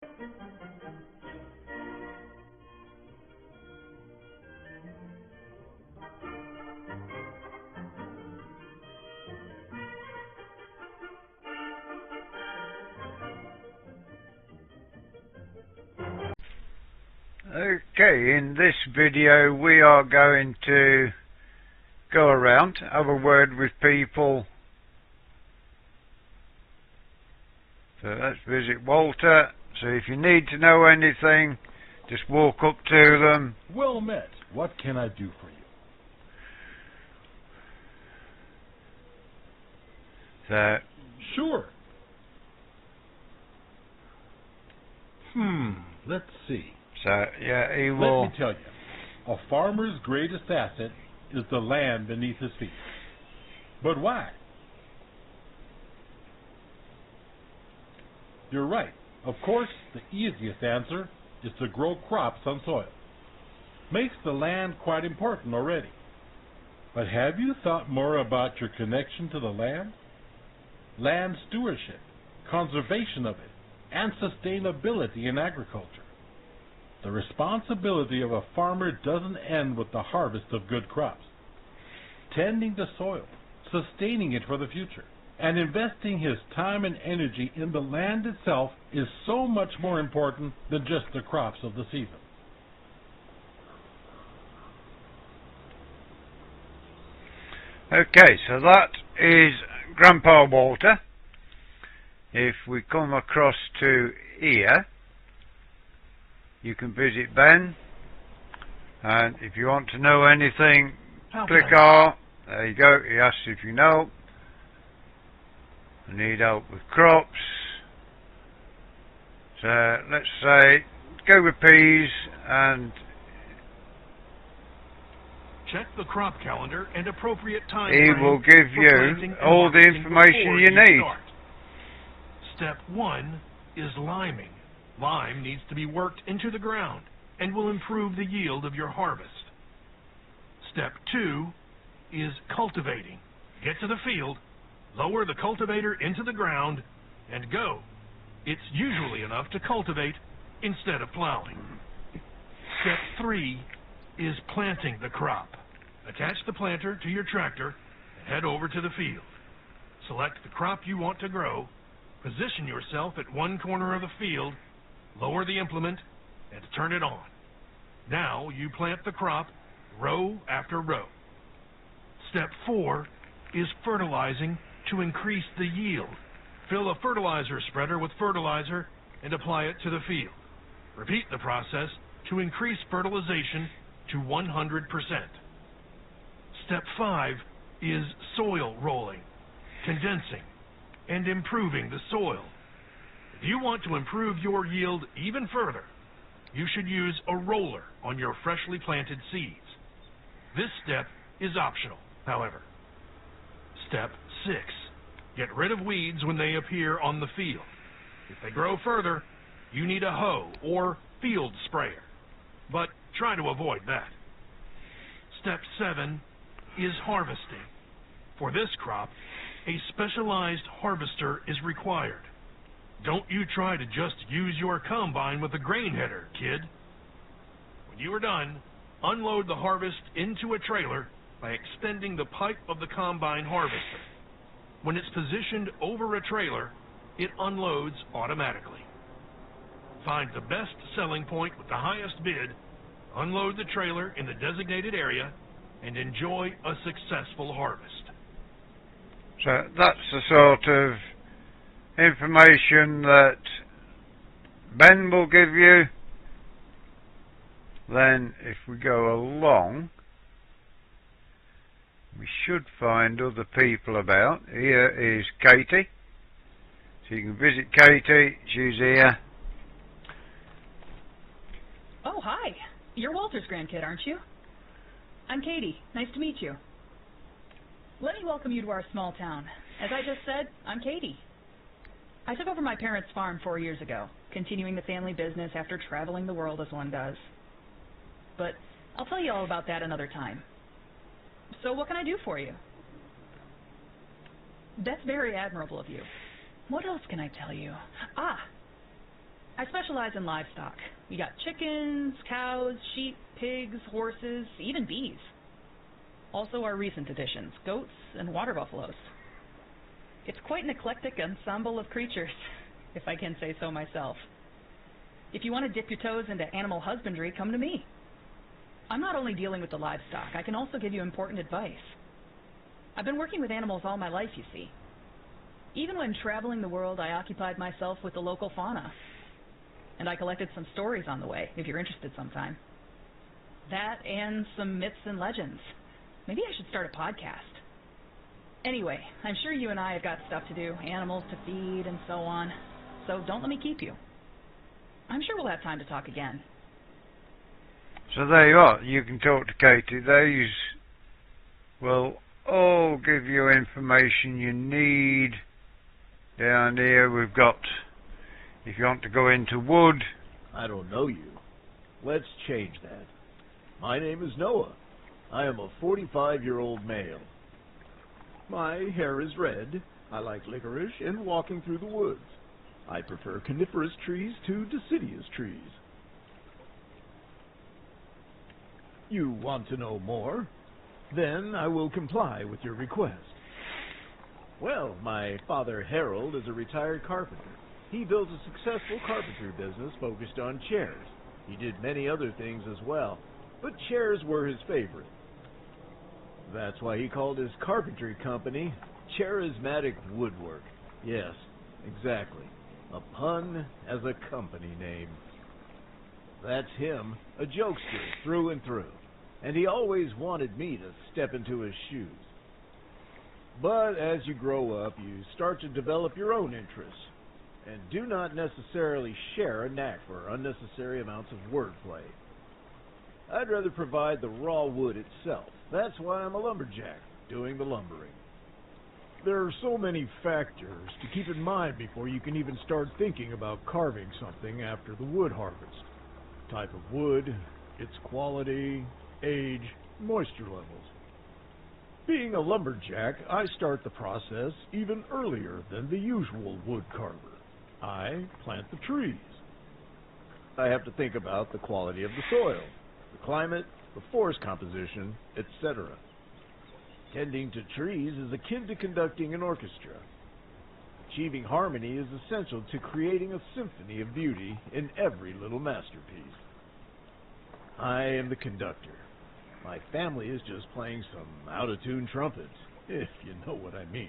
Okay, in this video we are going to go around, have a word with people. So let's visit Walter. So if you need to know anything, just walk up to them. Well met. What can I do for you? So, Sure. Let's see. so yeah, he will. Let me tell you, a farmer's greatest asset is the land beneath his feet. But why? You're right. Of course, the easiest answer is to grow crops on soil. Makes the land quite important already. But have you thought more about your connection to the land? Land stewardship, conservation of it, and sustainability in agriculture. The responsibility of a farmer doesn't end with the harvest of good crops. Tending the soil, sustaining it for the future, and investing his time and energy in the land itself is so much more important than just the crops of the season. Okay, so that is Grandpa Walter. If we come across to here, you can visit Ben, and if you want to know anything, click R. There you go. He asks if you know. I need help with crops. So let's say go with peas, and check the crop calendar and appropriate time he will give you all the information you need. Step 1 is liming. Lime needs to be worked into the ground and will improve the yield of your harvest. Step 2 is cultivating. Get to the field, lower the cultivator into the ground, and go. It's usually enough to cultivate instead of plowing. Step 3 is planting the crop. Attach the planter to your tractor and head over to the field. Select the crop you want to grow, position yourself at one corner of the field, lower the implement, and turn it on. Now you plant the crop row after row. Step 4 is fertilizing to increase the yield. Fill a fertilizer spreader with fertilizer and apply it to the field. Repeat the process to increase fertilization to 100%. Step 5 is soil rolling, condensing, and improving the soil. If you want to improve your yield even further, you should use a roller on your freshly planted seeds. This step is optional, however. Step 6. Get rid of weeds when they appear on the field. If they grow further, you need a hoe or field sprayer, but try to avoid that. Step 7 is harvesting. For this crop, a specialized harvester is required. Don't you try to just use your combine with a grain header, kid. When you are done, unload the harvest into a trailer by extending the pipe of the combine harvester. When it's positioned over a trailer, it unloads automatically. Find the best selling point with the highest bid, unload the trailer in the designated area, and enjoy a successful harvest. So that's the sort of information that Ben will give you. Then if we go along, we should find other people about. Here is Katie. So you can visit Katie. She's here. Oh, hi. You're Walter's grandkid, aren't you? I'm Katie. Nice to meet you. Let me welcome you to our small town. As I just said, I'm Katie. I took over my parents' farm 4 years ago, continuing the family business after traveling the world as one does. But I'll tell you all about that another time. So what can I do for you? That's very admirable of you. What else can I tell you? I specialize in livestock. We got chickens, cows, sheep, pigs, horses, even bees. Also our recent additions, goats and water buffaloes. It's quite an eclectic ensemble of creatures, if I can say so myself. If you want to dip your toes into animal husbandry, come to me. I'm not only dealing with the livestock, I can also give you important advice. I've been working with animals all my life, you see. Even when traveling the world, I occupied myself with the local fauna. And I collected some stories on the way, if you're interested sometime. That and some myths and legends. Maybe I should start a podcast. Anyway, I'm sure you and I have got stuff to do, animals to feed and so on. So don't let me keep you. I'm sure we'll have time to talk again. So there you are. You can talk to Katie. These will all give you information you need. Down here we've got, if you want to go into wood. I don't know you. Let's change that. My name is Noah. I am a 45-year-old male. My hair is red. I like licorice and walking through the woods. I prefer coniferous trees to deciduous trees. You want to know more? Then I will comply with your request. Well, my father Harold is a retired carpenter. He built a successful carpentry business focused on chairs. He did many other things as well, but chairs were his favorite. That's why he called his carpentry company Charismatic Woodwork. Yes, exactly. A pun as a company name. That's him, a jokester through and through, and he always wanted me to step into his shoes. But as you grow up, you start to develop your own interests, and do not necessarily share a knack for unnecessary amounts of wordplay. I'd rather provide the raw wood itself. That's why I'm a lumberjack, doing the lumbering. There are so many factors to keep in mind before you can even start thinking about carving something after the wood harvest. Type of wood, its quality, age, moisture levels. Being a lumberjack, I start the process even earlier than the usual wood carver. I plant the trees. I have to think about the quality of the soil, the climate, the forest composition, etc. Tending to trees is akin to conducting an orchestra. Achieving harmony is essential to creating a symphony of beauty in every little masterpiece. I am the conductor. My family is just playing some out-of-tune trumpets, if you know what I mean.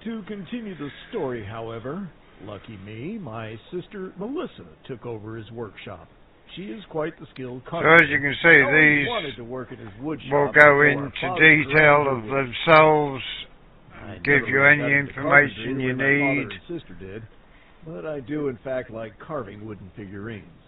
To continue the story, however, lucky me, my sister Melissa took over his workshop. She is quite the skilled So carpenter. as you can see, Always these wanted to work at his wood will shop go before into father detail of graduated. themselves, I give never you really any got into information carpentry you the way my need. father and sister did, but I do in fact like carving wooden figurines.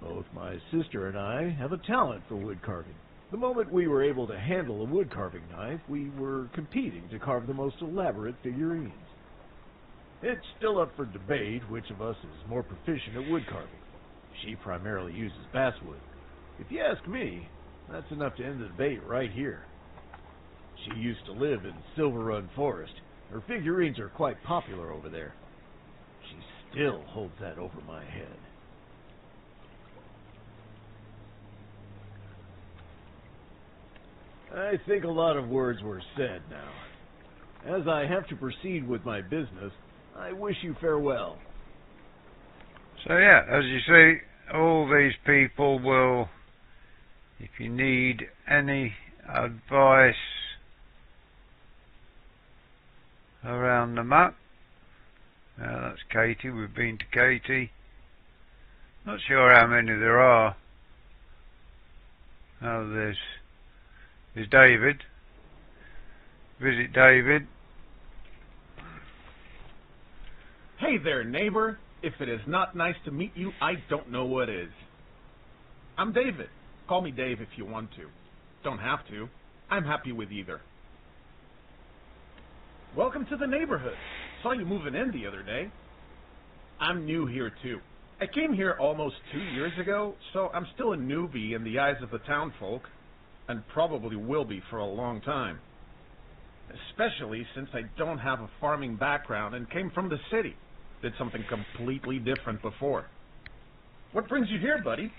Both my sister and I have a talent for wood carving. The moment we were able to handle a wood carving knife, we were competing to carve the most elaborate figurines. It's still up for debate which of us is more proficient at wood carving. She primarily uses basswood. If you ask me, that's enough to end the debate right here. She used to live in Silver Run Forest. Her figurines are quite popular over there. She still holds that over my head. I think a lot of words were said now. As I have to proceed with my business, I wish you farewell. So yeah, as you see, all these people will, if you need any advice around the map. Now that's Katie, we've been to Katie. Not sure how many there are. Oh, there's David. Visit David. Hey there, neighbor. If it is not nice to meet you, I don't know what is. I'm David. Call me Dave if you want to. Don't have to. I'm happy with either. Welcome to the neighborhood. Saw you moving in the other day. I'm new here too. I came here almost 2 years ago, so I'm still a newbie in the eyes of the townfolk, and probably will be for a long time. Especially since I don't have a farming background and came from the city. Did something completely different before. What brings you here, buddy?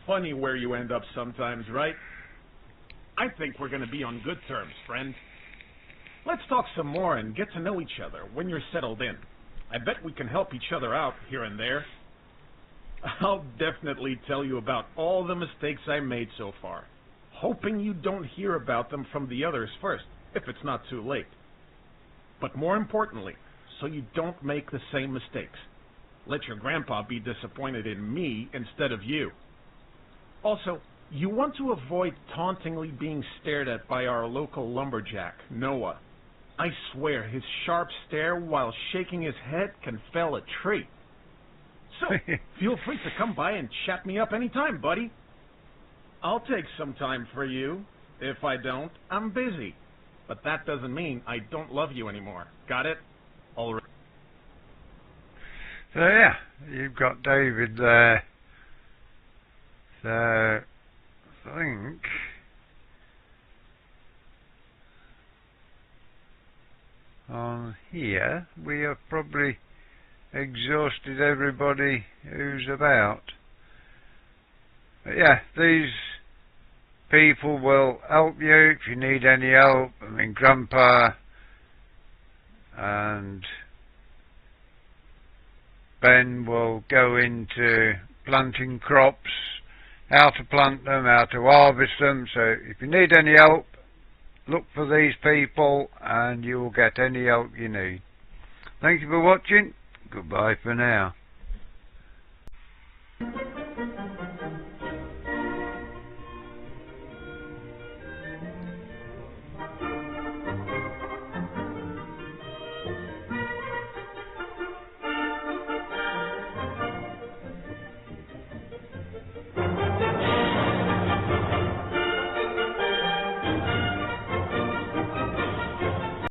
Funny where you end up sometimes, right? I think we're going to be on good terms, friend. Let's talk some more and get to know each other when you're settled in. I bet we can help each other out here and there. I'll definitely tell you about all the mistakes I made so far, hoping you don't hear about them from the others first, if it's not too late. But more importantly, so you don't make the same mistakes. Let your grandpa be disappointed in me instead of you. Also, you want to avoid tauntingly being stared at by our local lumberjack, Noah. I swear his sharp stare while shaking his head can fell a tree. So, feel free to come by and chat me up anytime, buddy. I'll take some time for you. If I don't, I'm busy. But that doesn't mean I don't love you anymore. Got it? All right. So yeah, you've got David there. So I think on here we have probably exhausted everybody who's about. But yeah, these people will help you if you need any help. I mean, Grandpa and Ben will go into planting crops, how to plant them, how to harvest them. So if you need any help, look for these people and you will get any help you need. Thank you for watching. Goodbye for now.